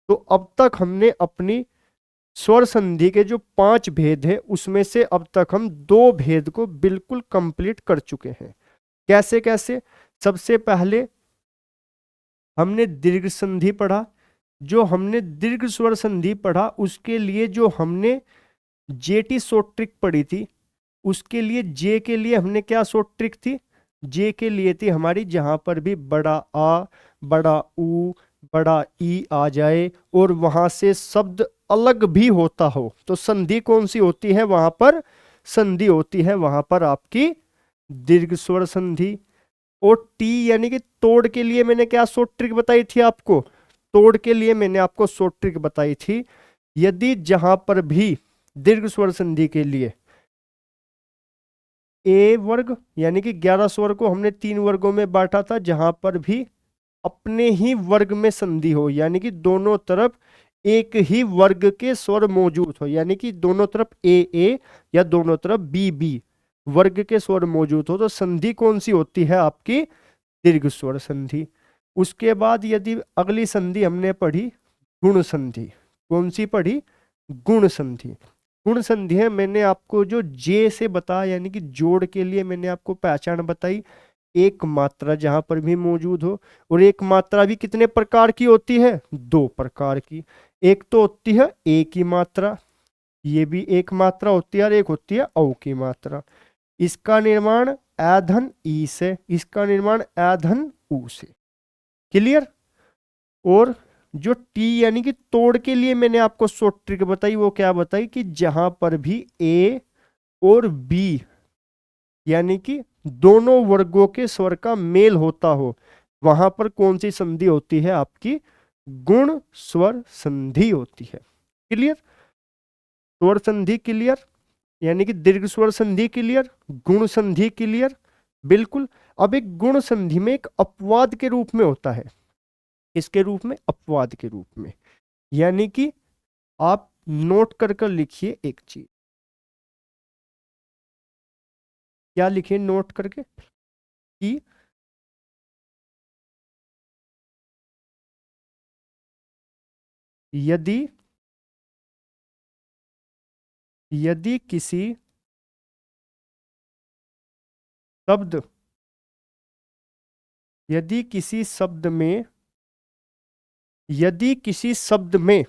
तो अब तक हमने अपनी स्वर संधि के जो 5 भेद है उसमें से अब तक हम 2 भेद को बिल्कुल कंप्लीट कर चुके हैं। कैसे कैसे? सबसे पहले हमने दीर्घ संधि पढ़ा। जो हमने दीर्घ स्वर संधि पढ़ा उसके लिए जो हमने जेटी शॉर्ट ट्रिक पढ़ी थी, उसके लिए जे के लिए हमने क्या शॉर्ट ट्रिक थी? जे के लिए थी हमारी जहां पर भी बड़ा आ, बड़ा ऊ, बड़ा ई आ जाए और वहां से शब्द अलग भी होता हो तो संधि कौन सी होती है वहां पर? संधि होती है वहां पर आपकी दीर्घ स्वर संधि। और टी यानी कि तोड़ के लिए मैंने क्या शॉर्ट ट्रिक बताई थी आपको? तोड़ के लिए मैंने आपको शॉर्ट ट्रिक बताई थी, यदि जहां पर भी दीर्घ स्वर संधि के लिए ए वर्ग यानी कि 11 स्वर को हमने 3 वर्गों में बांटा था, जहां पर भी अपने ही वर्ग में संधि हो यानी कि दोनों तरफ एक ही वर्ग के स्वर मौजूद हो, यानी कि दोनों तरफ ए या दोनों तरफ बी वर्ग के स्वर मौजूद हो, तो संधि कौन सी होती है आपकी? दीर्घ स्वर संधि। उसके बाद यदि अगली संधि हमने पढ़ी गुण संधि। कौन सी पढ़ी? गुण संधि। गुण संधि है मैंने आपको जो जे से बताया यानी कि जोड़ के लिए मैंने आपको पहचान बताई, एक मात्रा जहां पर भी मौजूद हो। और एक मात्रा भी कितने प्रकार की होती है? 2 प्रकार की। एक तो होती है ए की मात्रा, ये भी एक मात्रा होती है, और एक होती है औ की मात्रा। इसका निर्माण ए धन ई से, इसका निर्माण ए धन ऊ से। क्लियर? और जो टी यानी कि तोड़ के लिए मैंने आपको शॉर्ट ट्रिक बताई, वो क्या बताई कि जहां पर भी ए और बी यानी कि दोनों वर्गों के स्वर का मेल होता हो, वहां पर कौन सी संधि होती है आपकी? गुण स्वर संधि होती है। क्लियर? स्वर संधि क्लियर, यानी कि दीर्घ स्वर संधि क्लियर, गुण संधि क्लियर। बिल्कुल। अब एक गुण संधि में एक अपवाद के रूप में होता है। इसके रूप में? अपवाद के रूप में। यानी कि आप नोट कर कर लिखिए एक चीज। क्या लिखिए नोट करके? कि यदि यदि किसी शब्द यदि किसी शब्द में यदि किसी शब्द में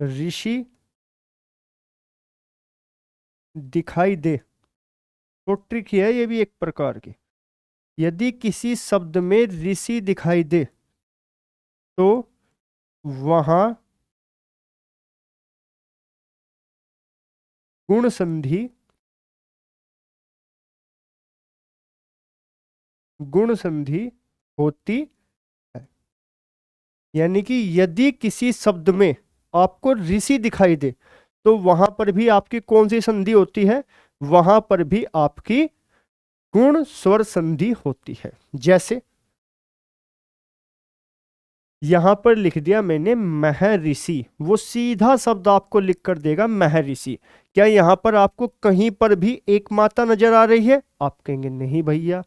ऋषि दिखाई दे, तो ट्रिक है ये भी एक प्रकार की। यदि किसी शब्द में ऋषि दिखाई दे तो वहां गुण संधि होती है। यानी कि यदि किसी शब्द में आपको ऋषि दिखाई दे तो वहां पर भी आपकी कौन सी संधि होती है? वहां पर भी आपकी गुण स्वर संधि होती है। जैसे यहां पर लिख दिया मैंने महर्षि, वो सीधा शब्द आपको लिख कर देगा महर्षि। क्या यहां पर आपको कहीं पर भी एक मात्रा नजर आ रही है? आप कहेंगे नहीं भैया।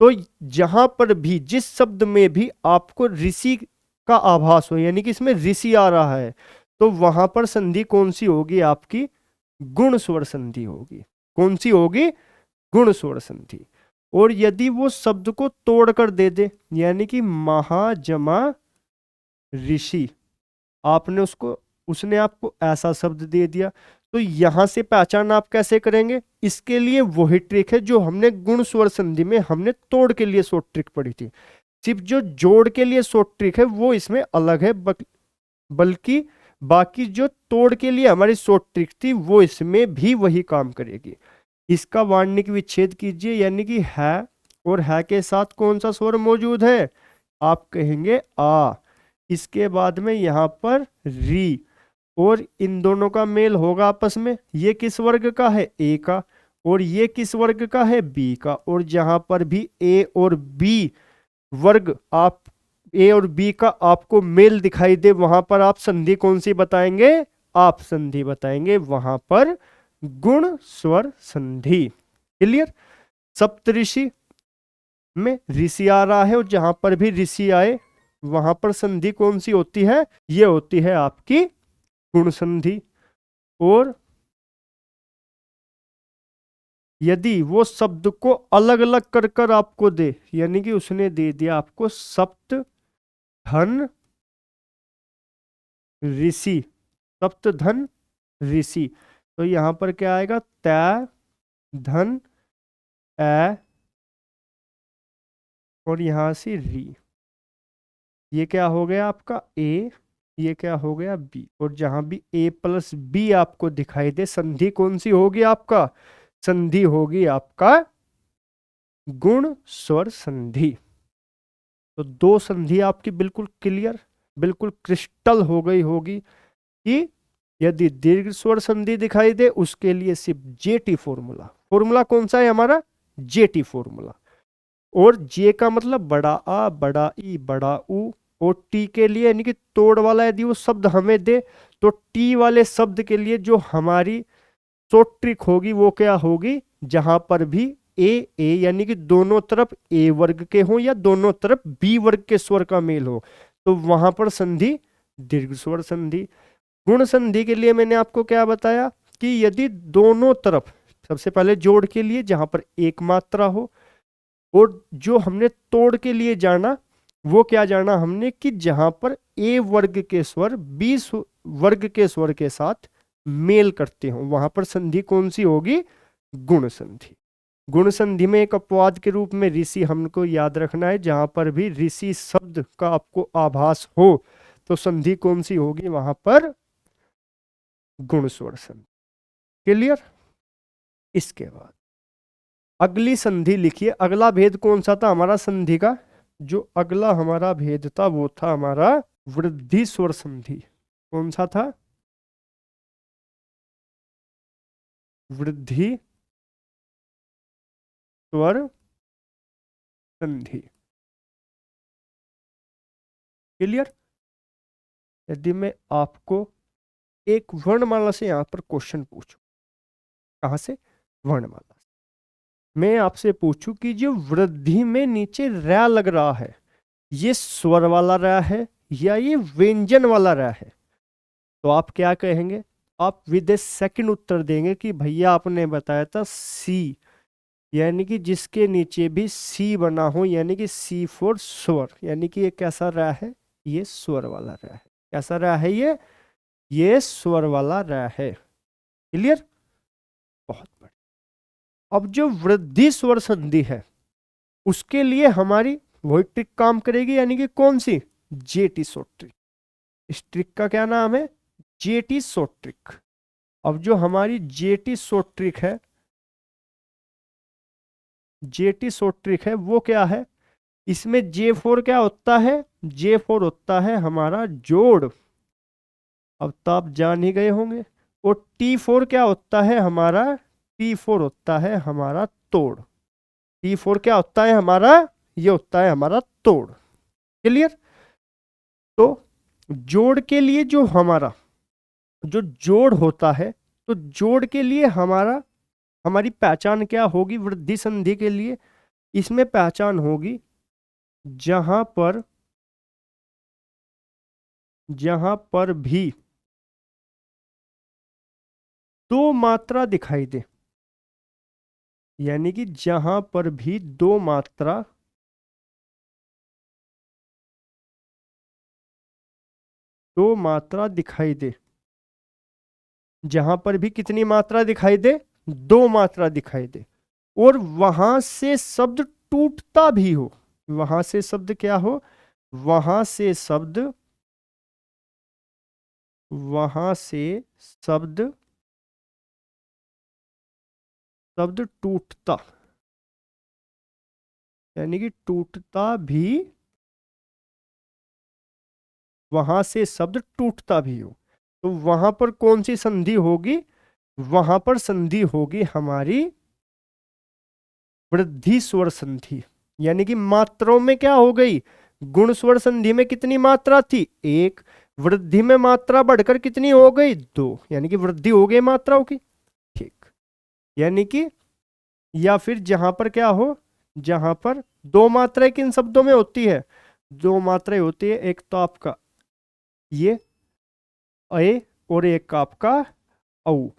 तो जहां पर भी जिस शब्द में भी आपको ऋषि का आभास हो यानी कि इसमें ऋषि आ रहा है, तो वहां पर संधि कौन सी होगी आपकी? गुण स्वर संधि होगी। कौन सी होगी? गुण स्वर संधि। और यदि वो शब्द को तोड़कर दे दे यानी कि महाजमा ऋषि, आपने उसने आपको ऐसा शब्द दे दिया, तो यहां से पहचान आप कैसे करेंगे? इसके लिए वही ट्रिक है जो हमने गुण स्वर संधि में हमने तोड़ के लिए शॉर्ट ट्रिक पढ़ी थी। सिर्फ जो जोड़ के लिए शॉर्ट ट्रिक है वो इसमें अलग है, बल्कि बाकी जो तोड़ के लिए हमारी शॉर्ट ट्रिक थी वो इसमें भी वही काम करेगी। इसका वार्णिक विच्छेद कीजिए, यानी कि है और है के साथ कौन सा स्वर मौजूद है? आप कहेंगे आ। इसके बाद में यहां पर री, और इन दोनों का मेल होगा आपस में। ये किस वर्ग का है? ए का। और ये किस वर्ग का है? बी का। और जहां पर भी ए और बी वर्ग आप ए और बी का आपको मेल दिखाई दे, वहां पर आप संधि कौन सी बताएंगे? आप संधि बताएंगे वहां पर गुण स्वर संधि। क्लियर? सप्तऋषि में ऋषि आ रहा है और जहां पर भी ऋषि आए वहां पर संधि कौन सी होती है? ये होती है आपकी गुण संधि। और यदि वो शब्द को अलग अलग कर कर आपको दे, यानी कि उसने दे दिया आपको सप्त धन ऋषि, सप्त धन ऋषि, तो यहां पर क्या आएगा? तय धन ए और यहां से री। ये क्या हो गया आपका? ए, ये क्या हो गया? बी। और जहां भी ए प्लस बी आपको दिखाई दे, संधि कौन सी होगी आपका? संधि होगी आपका गुण स्वर संधि। तो दो संधि आपकी बिल्कुल क्लियर, बिल्कुल क्रिस्टल हो गई होगी कि यदि दीर्घ स्वर संधि दिखाई दे उसके लिए सिर्फ जेटी फॉर्मूला। फॉर्मूला कौन सा है हमारा? Jetty formula. और जे का मतलब बड़ा आ, बड़ा ई, बड़ा ऊ। और टी के लिए यानी कि तोड़ वाला यदि वो शब्द हमें दे, तो टी वाले शब्द के लिए जो हमारी शॉर्ट ट्रिक होगी वो क्या होगी? जहां पर भी ए यानी कि दोनों तरफ ए वर्ग के हो या दोनों तरफ बी वर्ग के स्वर का मेल हो, तो वहां पर संधि दीर्घ स्वर संधि। गुण संधि के लिए मैंने आपको क्या बताया कि यदि दोनों तरफ, सबसे पहले जोड़ के लिए जहां पर एक मात्रा हो, और जो हमने तोड़ के लिए जाना वो क्या जाना हमने कि जहां पर ए वर्ग के स्वर बी वर्ग के स्वर के साथ मेल करते हो, वहां पर संधि कौन सी होगी? गुण संधि। गुण संधि में एक अपवाद के रूप में ऋषि हमको याद रखना है। जहां पर भी ऋषि शब्द का आपको आभास हो तो संधि कौन सी होगी? वहां पर गुण स्वर संधि। क्लियर? इसके बाद अगली संधि लिखिए। अगला भेद कौन सा था हमारा संधि का? जो अगला हमारा भेद था वो था हमारा वृद्धि स्वर संधि। कौन सा था? वृद्धि स्वर संधि। क्लियर? यदि मैं आपको एक वर्णमाला से यहां पर क्वेश्चन पूछूं, कहां से? वर्णमाला से। मैं आपसे पूछूं कि जो वृद्धि में नीचे रै लग रहा है, ये स्वर वाला रै है या ये व्यंजन वाला रै है? तो आप क्या कहेंगे? आप विद ए सेकंड उत्तर देंगे कि भैया आपने बताया था सी, यानी कि जिसके नीचे भी सी बना हो, यानी कि सी फॉर स्वर, यानी कि ये कैसा रै है? ये स्वर वाला रै है। कैसा रै है ये स्वर वाला रै है। क्लियर? बहुत बढ़िया। अब जो वृद्धि स्वर संधि है उसके लिए हमारी वही ट्रिक काम करेगी, यानी कि कौन सी? JT short trick. इस ट्रिक का क्या नाम है? JT short trick. अब जो हमारी जेटी शॉर्ट ट्रिक है, जेटी शॉर्ट ट्रिक है वो क्या है? इसमें J4 क्या होता है? J4 होता है हमारा जोड़। अब तो आप जान ही गए होंगे। और T4 क्या होता है हमारा? T4 होता है हमारा तोड़। T4 क्या होता है हमारा? ये होता है हमारा तोड़। क्लियर? तो जोड़ के लिए जो हमारा जो जोड़ होता है, तो जोड़ के लिए हमारी पहचान क्या होगी? वृद्धि संधि के लिए इसमें पहचान होगी जहां पर भी दो मात्रा दिखाई दे, यानी कि जहां पर भी दो मात्रा दिखाई दे, जहां पर भी कितनी मात्रा दिखाई दे? दो मात्रा दिखाई दे। और वहां से शब्द टूटता भी हो, वहां से शब्द क्या हो? वहां से शब्द टूटता, यानी कि टूटता भी, वहां से शब्द टूटता भी हो, तो वहां पर कौन सी संधि होगी? वहां पर संधि होगी हमारी वृद्धि स्वर संधि। यानी कि मात्राओं में क्या हो गई? गुण स्वर संधि में कितनी मात्रा थी? एक। वृद्धि में मात्रा बढ़कर कितनी हो गई? दो। यानी कि वृद्धि हो गई मात्राओं की। ठीक। यानी कि या फिर जहां पर क्या हो, जहां पर दो मात्राएं किन शब्दों में होती है? दो मात्राएं होती है, एक तो आपका ये ए और एक आपका औ।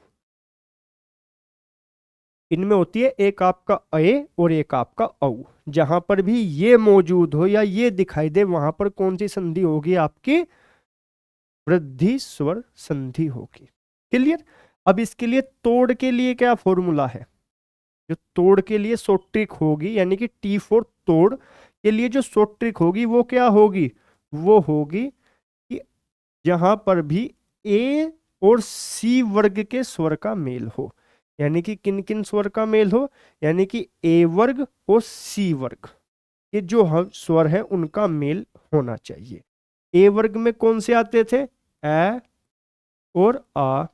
इनमें होती है एक आपका ए और एक आपका औ। जहां पर भी ये मौजूद हो या ये दिखाई दे वहां पर कौन सी संधि होगी? आपकी वृद्धि स्वर संधि होगी। क्लियर? अब इसके लिए तोड़ के लिए क्या फॉर्मूला है? जो तोड़ के लिए शॉर्ट ट्रिक होगी, यानी कि टी फॉर तोड़ के लिए जो शॉर्ट ट्रिक होगी वो क्या होगी? वो होगी कि जहां पर भी ए और सी वर्ग के स्वर का मेल हो। यानी कि किन किन स्वर का मेल हो? यानी कि ए वर्ग और सी वर्ग के जो हम स्वर है उनका मेल होना चाहिए। ए वर्ग में कौन से आते थे? ए और आ।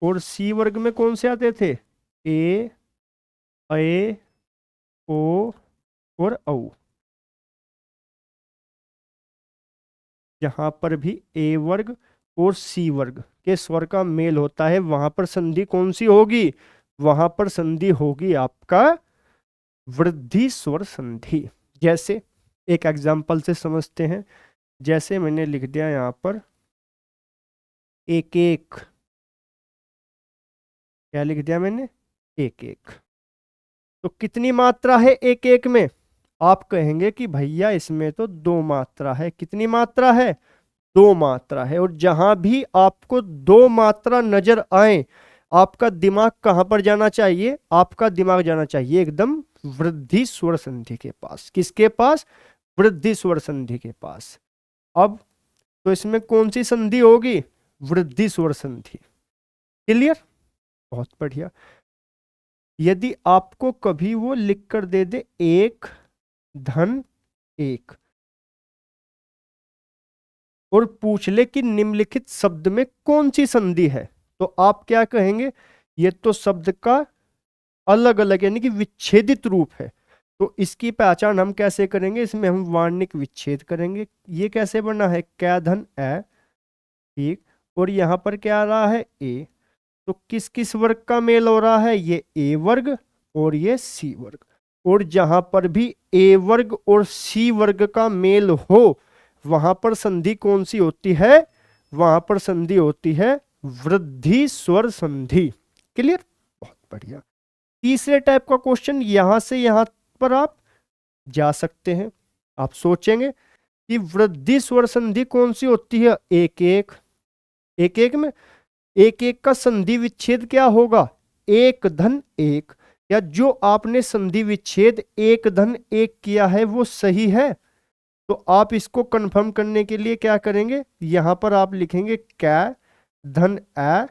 और सी वर्ग में कौन से आते थे? ए, ओ और औ। जहां पर भी ए वर्ग और सी वर्ग के स्वर का मेल होता है वहां पर संधि कौन सी होगी? वहां पर संधि होगी आपका वृद्धि स्वर संधि। जैसे एक एग्जाम्पल से समझते हैं। जैसे मैंने लिख दिया यहां पर एक एक। क्या लिख दिया मैंने? एक एक। तो कितनी मात्रा है एक एक में? आप कहेंगे कि भैया इसमें तो दो मात्रा है। कितनी मात्रा है? दो मात्रा है। और जहां भी आपको दो मात्रा नजर आए आपका दिमाग कहां पर जाना चाहिए? आपका दिमाग जाना चाहिए एकदम वृद्धि स्वर संधि के पास। किसके पास? वृद्धि स्वर संधि के पास। अब तो इसमें कौन सी संधि होगी? वृद्धि स्वर संधि। क्लियर? बहुत बढ़िया। यदि आपको कभी वो लिख कर दे दे एक धन एक और पूछ ले कि निम्नलिखित शब्द में कौन सी संधि है, तो आप क्या कहेंगे? ये तो शब्द का अलग अलग यानी कि विच्छेदित रूप है। तो इसकी पहचान हम कैसे करेंगे? इसमें हम वार्णिक विच्छेद करेंगे। ये कैसे बना है? कै धन ए, ठीक। और यहां पर क्या आ रहा है? ए। तो किस किस वर्ग का मेल हो रहा है? ये ए वर्ग और ये सी वर्ग। और जहां पर भी ए वर्ग और सी वर्ग का मेल हो वहां पर संधि कौन सी होती है? वहां पर संधि होती है वृद्धि स्वर संधि। क्लियर? बहुत बढ़िया। तीसरे टाइप का क्वेश्चन, यहां से यहां पर आप जा सकते हैं। आप सोचेंगे कि वृद्धि स्वर संधि कौन सी होती है? एक एक। एक एक में एक एक का संधि विच्छेद क्या होगा? एक धन एक। या जो आपने संधि विच्छेद एक धन एक किया है वो सही है? तो आप इसको कंफर्म करने के लिए क्या करेंगे? यहां पर आप लिखेंगे कै धन ए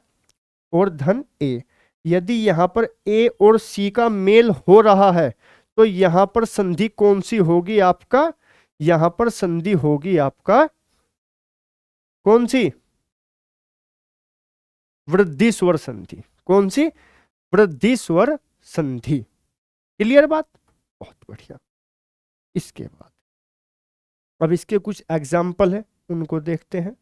और धन ए। यदि यहां पर ए और सी का मेल हो रहा है तो यहां पर संधि कौन सी होगी आपका? यहां पर संधि होगी आपका कौन सी? वृद्धि स्वर संधि। कौन सी? वृद्धि स्वर संधि। क्लियर बात? बहुत बढ़िया। इसके बाद अब इसके कुछ एग्जाम्पल है उनको देखते हैं।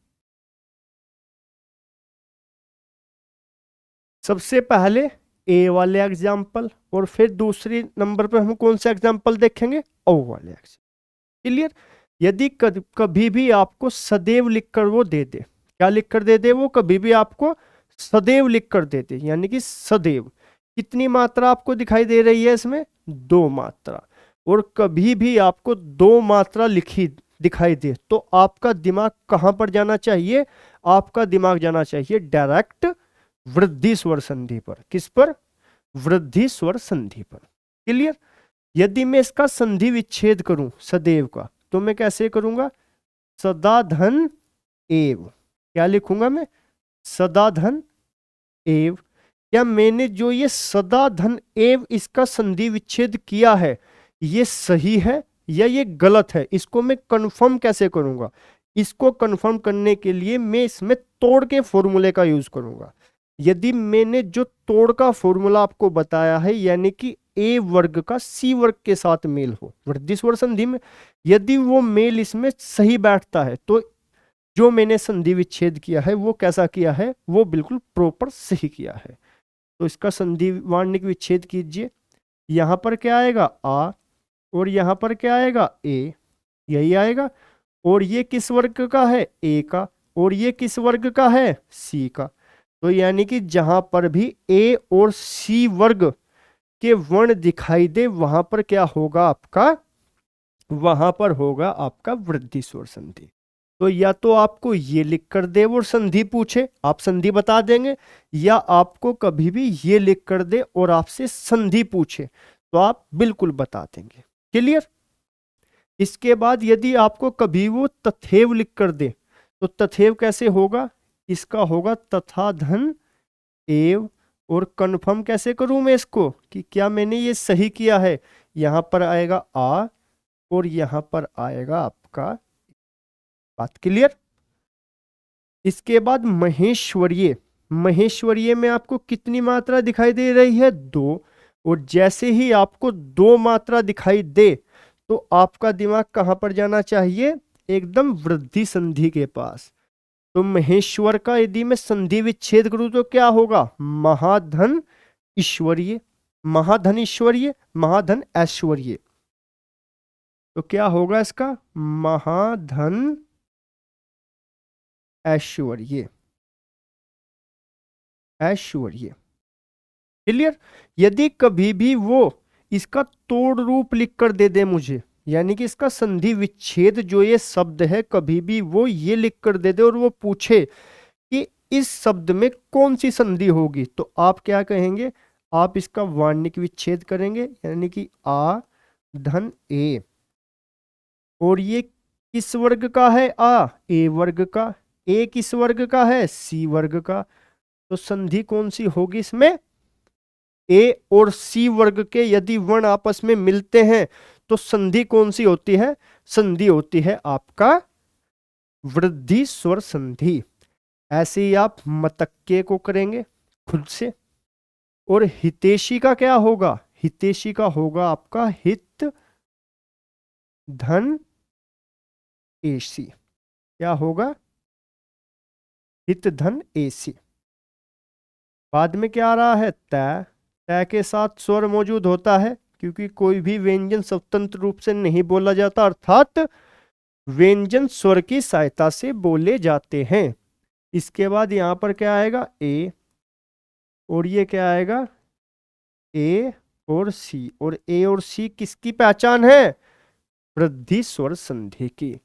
सबसे पहले ए वाले एग्जाम्पल और फिर दूसरी नंबर पर हम कौन से एग्जाम्पल देखेंगे? ओ वाले एग्जाम्पल। क्लियर? यदि कभी भी आपको सदैव लिखकर वो दे दे, क्या लिखकर दे दे? वो कभी भी आपको सदैव लिखकर दे दे, यानी कि सदैव। कितनी मात्रा आपको दिखाई दे रही है इसमें? दो मात्रा। और कभी भी आपको दो मात्रा लिखी दिखाई दे तो आपका दिमाग कहां पर जाना चाहिए? आपका दिमाग जाना चाहिए डायरेक्ट वृद्धि स्वर संधि पर। किस पर? वृद्धि स्वर संधि पर। क्लियर? यदि मैं इसका संधि विच्छेद करूं सदैव का तो मैं कैसे करूंगा? सदा धन एव। क्या लिखूंगा मैं? सदा धन एव। क्या मैंने जो ये सदा धन एव इसका संधि विच्छेद किया है ये सही है या ये गलत है? इसको मैं कंफर्म कैसे करूंगा? इसको कंफर्म करने के लिए मैं इसमें तोड़ के फॉर्मूले का यूज करूंगा। यदि मैंने जो तोड़ का फॉर्मूला आपको बताया है यानी कि ए वर्ग का सी वर्ग के साथ मेल हो वृद्धि स्वर संधि में, यदि वो मेल इसमें सही बैठता है तो जो मैंने संधि विच्छेद किया है वो कैसा किया है? वो बिल्कुल प्रॉपर सही किया है। तो इसका संधि वार्णिक विच्छेद कीजिए। यहां पर क्या आएगा? आ और यहां पर क्या आएगा? ए। यही आएगा। और ये किस वर्ग का है, ए का, और ये किस वर्ग का है, सी का। तो यानी कि जहां पर भी ए और सी वर्ग के वर्ण दिखाई दे वहां पर क्या होगा आपका, वहां पर होगा आपका वृद्धि स्वर संधि। तो या तो आपको ये लिख कर दे और संधि पूछे, आप संधि बता देंगे, या आपको कभी भी ये लिख कर दे और आपसे संधि पूछे तो आप बिल्कुल बता देंगे। क्लियर। इसके बाद यदि आपको कभी वो तथैव लिख कर दे तो तथैव कैसे होगा, इसका होगा तथा धन एव। और कन्फर्म कैसे करूं मैं इसको कि क्या मैंने ये सही किया है, यहां पर आएगा आ और यहां पर आएगा आपका। बात क्लियर। इसके बाद महेश्वरीय, महेश्वरीय में आपको कितनी मात्रा दिखाई दे रही है, दो। और जैसे ही आपको दो मात्रा दिखाई दे तो आपका दिमाग कहां पर जाना चाहिए, एकदम वृद्धि संधि के पास। तो महेश्वर का यदि मैं संधि विच्छेद करूं तो क्या होगा, महाधन ईश्वरीय, महाधन ईश्वरीय, महाधन ऐश्वर्य। तो क्या होगा इसका, महाधन ऐश्वर्य, ऐश्वर्य। क्लियर। यदि कभी भी वो इसका तोड़ रूप लिख कर दे दे मुझे, यानी कि इसका संधि विच्छेद जो ये शब्द है कभी भी वो ये लिख कर दे दे और वो पूछे कि इस शब्द में कौन सी संधि होगी, तो आप क्या कहेंगे, आप इसका वार्णिक विच्छेद करेंगे, यानी कि आ धन ए। और ये किस वर्ग का है, आ ए वर्ग का, ए किस वर्ग का है, सी वर्ग का। तो संधि कौन सी होगी इसमें, ए और सी वर्ग के यदि वर्ण आपस में मिलते हैं तो संधि कौन सी होती है, संधि होती है आपका वृद्धि स्वर संधि। ऐसे ही आप मतक्के को करेंगे खुद से। और हितेशी का क्या होगा, हितेशी का होगा आपका हित धन एसी। क्या होगा, हित धन एसी। बाद में क्या आ रहा है, तय। तय के साथ स्वर मौजूद होता है क्योंकि कोई भी व्यंजन स्वतंत्र रूप से नहीं बोला जाता, अर्थात व्यंजन स्वर की सहायता से बोले जाते हैं। इसके बाद यहां पर क्या आएगा, ए, और ये क्या आएगा, ए और सी। और ए और सी किसकी पहचान है, वृद्धि स्वर संधि की।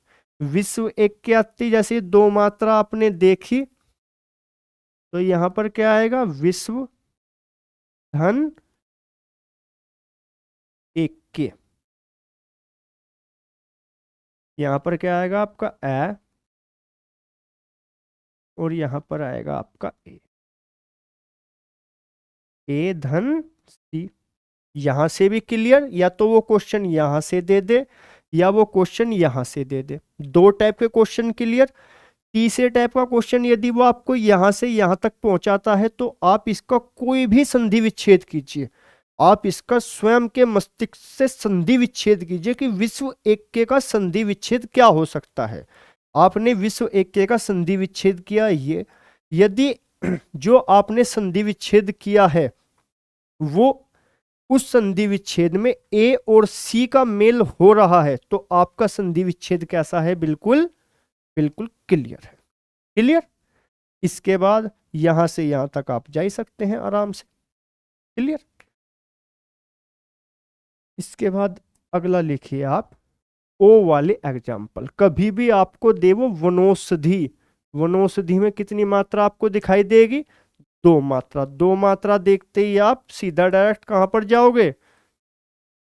विश्व एक के अति जैसी दो मात्रा आपने देखी तो यहां पर क्या आएगा, विश्व धन एक के। यहां पर क्या आएगा आपका ए, और यहां पर आएगा आपका ए धन सी। यहां से भी क्लियर, या तो वो क्वेश्चन यहां से दे दे या वो क्वेश्चन यहां से दे दे, दो टाइप के क्वेश्चन क्लियर। तीसरे टाइप का क्वेश्चन यदि वो आपको यहां से यहां तक पहुंचाता है तो आप इसका कोई भी संधि विच्छेद कीजिए, आप इसका स्वयं के मस्तिष्क से संधि विच्छेद कीजिए कि विश्व एक का संधि विच्छेद क्या हो सकता है। आपने विश्व एक का संधि विच्छेद किया, ये यदि जो आपने संधि विच्छेद किया है वो उस संधि विच्छेद में ए और सी का मेल हो रहा है तो आपका संधि विच्छेद कैसा है, बिल्कुल बिल्कुल क्लियर है। क्लियर। इसके बाद यहां से यहां तक आप जा ही सकते हैं आराम से। क्लियर। इसके बाद अगला लिखिए आप, ओ वाले एग्जाम्पल। कभी भी आपको दे वो वनौषधि, वनौषधि में कितनी मात्रा आपको दिखाई देगी, दो मात्रा। दो मात्रा देखते ही आप सीधा डायरेक्ट कहां पर जाओगे,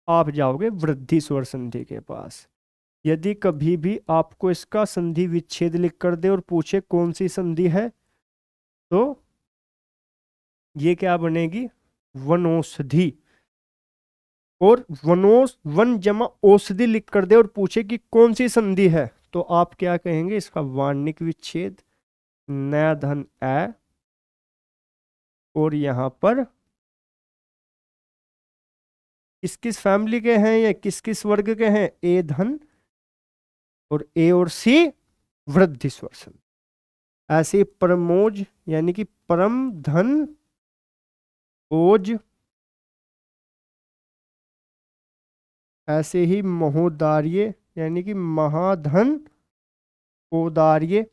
आप जाओगे वृद्धि स्वर संधि के पास। यदि कभी भी आपको इसका संधि विच्छेद लिख कर दे और पूछे कौन सी संधि है तो ये क्या बनेगी, वनौषधि। और वन जमा औषधि लिख कर दे और पूछे कि कौन सी संधि है तो आप क्या कहेंगे, इसका वार्णिक विच्छेद नया धन ए, और यहां पर किस किस फैमिली के हैं, या किस किस वर्ग के हैं, ए धन, और ए और सी वृद्धि स्वर संधि। ऐसे परमोज यानी कि परम धन ओज, ऐसे ही महोदार्य यानी कि महाधन औदार्य,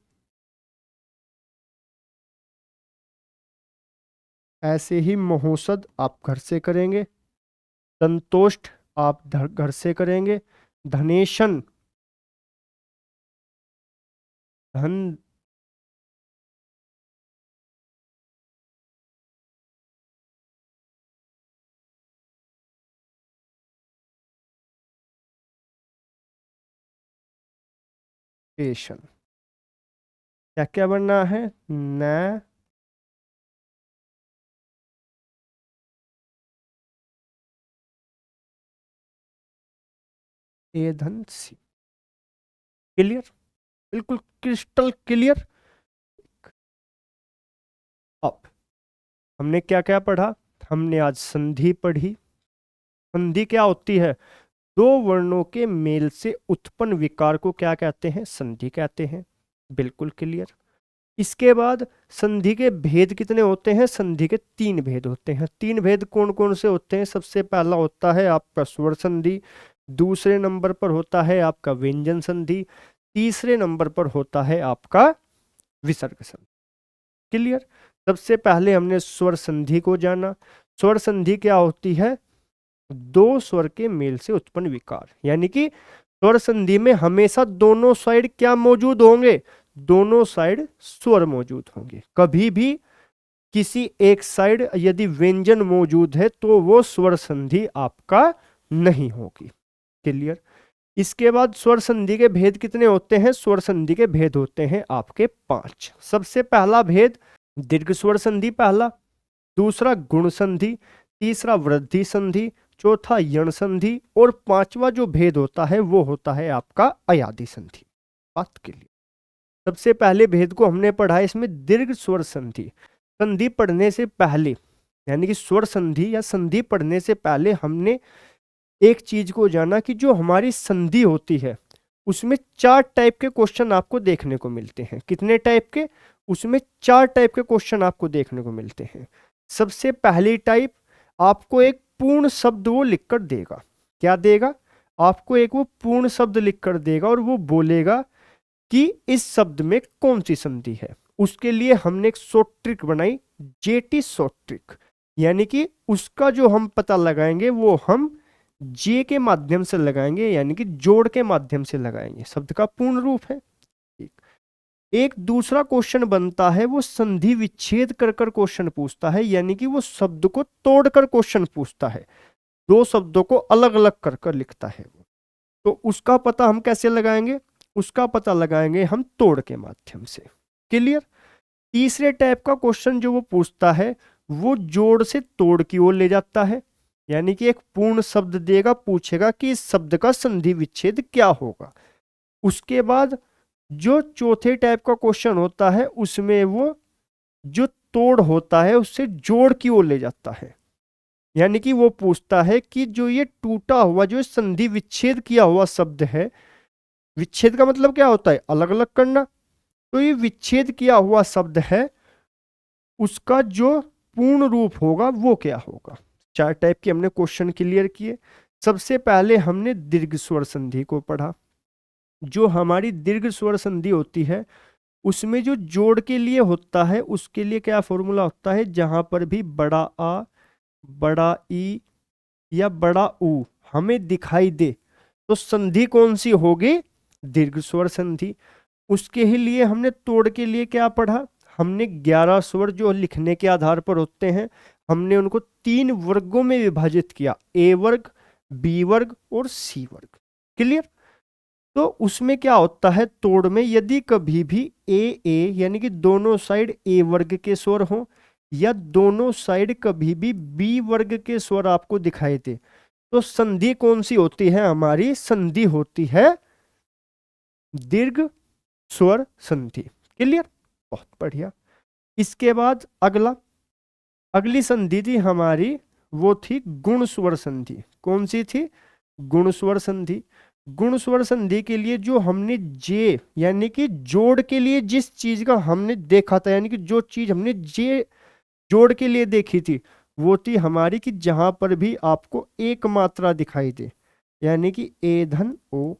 ऐसे ही महोसद आप घर से करेंगे, संतोष्ट आप घर से करेंगे, धनेशन धन, पेशन, क्या क्या बनना है, न, ए धन सी। क्लियर, बिल्कुल क्रिस्टल क्लियर। अब हमने क्या क्या पढ़ा, हमने आज संधि पढ़ी। संधि क्या होती है, दो वर्णों के मेल से उत्पन्न विकार को क्या कहते हैं, संधि कहते हैं। बिल्कुल क्लियर। इसके बाद संधि के भेद कितने होते हैं, संधि के तीन भेद होते हैं। तीन भेद कौन कौन से होते हैं, सबसे पहला होता है आपका स्वर संधि, दूसरे नंबर पर होता है आपका व्यंजन संधि, तीसरे नंबर पर होता है आपका विसर्ग संधि। क्लियर। सबसे पहले हमने स्वर संधि को जाना। स्वर संधि क्या होती है, दो स्वर के मेल से उत्पन्न विकार, यानी कि स्वर संधि में हमेशा दोनों साइड क्या मौजूद होंगे, दोनों साइड स्वर मौजूद होंगे। कभी भी किसी एक साइड यदि व्यंजन मौजूद है तो वो स्वर संधि आपका नहीं होगी। क्लियर। इसके बाद स्वर संधि के भेद कितने होते हैं, स्वर संधि के भेद होते हैं आपके 5। सबसे पहला भेद दीर्घ स्वर संधि पहला, दूसरा गुण संधि, तीसरा वृद्धि संधि, चौथा यण संधि और पांचवा जो भेद होता है वो होता है आपका अयादि संधि। बात के लिए सबसे पहले भेद को हमने पढ़ा है, इसमें दीर्घ स्वर संधि। संधि पढ़ने से पहले यानी कि स्वर संधि या संधि पढ़ने से पहले हमने एक चीज को जाना कि जो हमारी संधि होती है उसमें 4 टाइप के क्वेश्चन आपको देखने को मिलते हैं। कितने टाइप के, उसमें 4 टाइप के क्वेश्चन आपको देखने को मिलते हैं। सबसे पहली टाइप, आपको एक पूर्ण शब्द वो लिखकर देगा। क्या देगा, आपको एक वो पूर्ण शब्द लिखकर देगा और वो बोलेगा कि इस शब्द में कौन सी संधि है। उसके लिए हमने एक शॉर्ट ट्रिक बनाई, जेटी शॉर्ट ट्रिक, यानी कि उसका जो हम पता लगाएंगे वो हम जे के माध्यम से लगाएंगे, यानी कि जोड़ के माध्यम से लगाएंगे। शब्द का पूर्ण रूप है। एक दूसरा क्वेश्चन बनता है, वो संधि विच्छेद कर कर क्वेश्चन पूछता है, यानी कि वो शब्द को तोड़कर क्वेश्चन पूछता है, दो शब्दों को अलग अलग कर कर लिखता है। तो उसका पता हम कैसे लगाएंगे, उसका पता लगाएंगे हम तोड़ के माध्यम से। क्लियर। तीसरे टाइप का क्वेश्चन जो वो पूछता है वो जोड़ से तोड़ की ओर ले जाता है, यानी कि एक पूर्ण शब्द देगा, पूछेगा कि इस शब्द का संधि विच्छेद क्या होगा। उसके बाद जो चौथे टाइप का क्वेश्चन होता है उसमें वो जो तोड़ होता है उससे जोड़ की ओर ले जाता है, यानी कि वो पूछता है कि जो ये टूटा हुआ जो संधि विच्छेद किया हुआ शब्द है, विच्छेद का मतलब क्या होता है, अलग अलग करना, तो ये विच्छेद किया हुआ शब्द है उसका जो पूर्ण रूप होगा वो क्या होगा। 4 टाइप के हमने क्वेश्चन क्लियर किए। सबसे पहले हमने दीर्घ स्वर संधि को पढ़ा। जो हमारी दीर्घ स्वर संधि होती है उसमें जो जोड़ के लिए होता है उसके लिए क्या फॉर्मूला होता है, जहां पर भी बड़ा आ, बड़ा ई या बड़ा ऊ हमें दिखाई दे तो संधि कौन सी होगी, दीर्घ स्वर संधि। उसके ही लिए हमने तोड़ के लिए क्या पढ़ा, हमने 11 स्वर जो लिखने के आधार पर होते हैं हमने उनको 3 वर्गों में विभाजित किया, ए वर्ग, बी वर्ग और सी वर्ग। क्लियर। तो उसमें क्या होता है, तोड़ में यदि कभी भी ए यानी कि दोनों साइड ए वर्ग के स्वर हो या दोनों साइड कभी भी बी वर्ग के स्वर आपको दिखाई दे तो संधि कौन सी होती है, हमारी संधि होती है दीर्घ स्वर संधि। क्लियर, बहुत बढ़िया। इसके बाद अगली संधि थी हमारी, वो थी गुण स्वर संधि। कौन सी थी, गुण स्वर संधि। गुण स्वर संधि के लिए जो हमने जे यानी कि जोड़ के लिए जिस चीज का हमने देखा था, यानी कि जो चीज हमने जे जोड़ के लिए देखी थी वो थी हमारी कि जहां पर भी आपको एक मात्रा दिखाई दे, यानी कि ए धन ओ,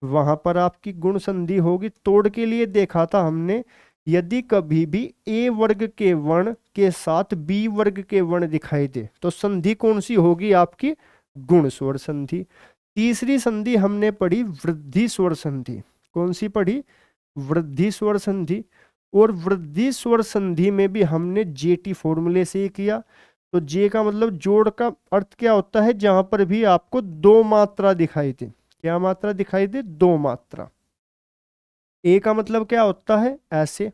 वहां पर आपकी गुण संधि होगी। तोड़ के लिए देखा था हमने, यदि कभी भी ए वर्ग के वर्ण के साथ बी वर्ग के वर्ण दिखाई दे तो संधि कौन सी होगी आपकी, गुण स्वर संधि। तीसरी संधि हमने पढ़ी वृद्धि स्वर संधि। कौन सी पढ़ी, वृद्धि स्वर संधि। और वृद्धि स्वर संधि में भी हमने जेटी फॉर्मूले से ही किया। तो जे का मतलब जोड़ का अर्थ क्या होता है, जहां पर भी आपको दो मात्रा दिखाई दे। क्या मात्रा दिखाई दे, दो मात्रा। ए का मतलब क्या होता है, ऐसे,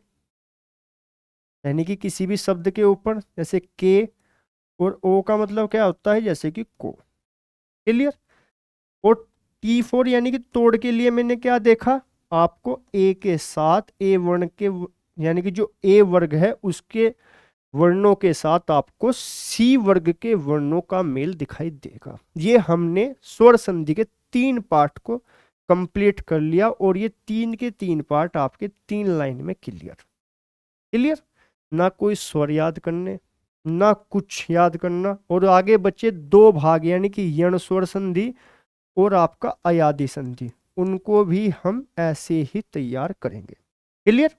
यानी कि किसी भी शब्द के ऊपर, जैसे के। और ओ का मतलब क्या होता है, जैसे कि को। क्लियर। और T4 यानी कि तोड़ के लिए मैंने क्या देखा, आपको ए के साथ ए वर्ण के यानी कि जो ए वर्ग है उसके वर्णों के साथ आपको सी वर्ग के वर्णों का मेल दिखाई देगा। ये हमने स्वर संधि के 3 पार्ट को कंप्लीट कर लिया और ये 3 के 3 पार्ट आपके 3 लाइन में क्लियर। क्लियर, ना कोई स्वर याद करने, ना कुछ याद करना। और आगे बचे 2 भाग, यानी कि यण स्वर संधि और आपका अयादि संधि, उनको भी हम ऐसे ही तैयार करेंगे। क्लियर।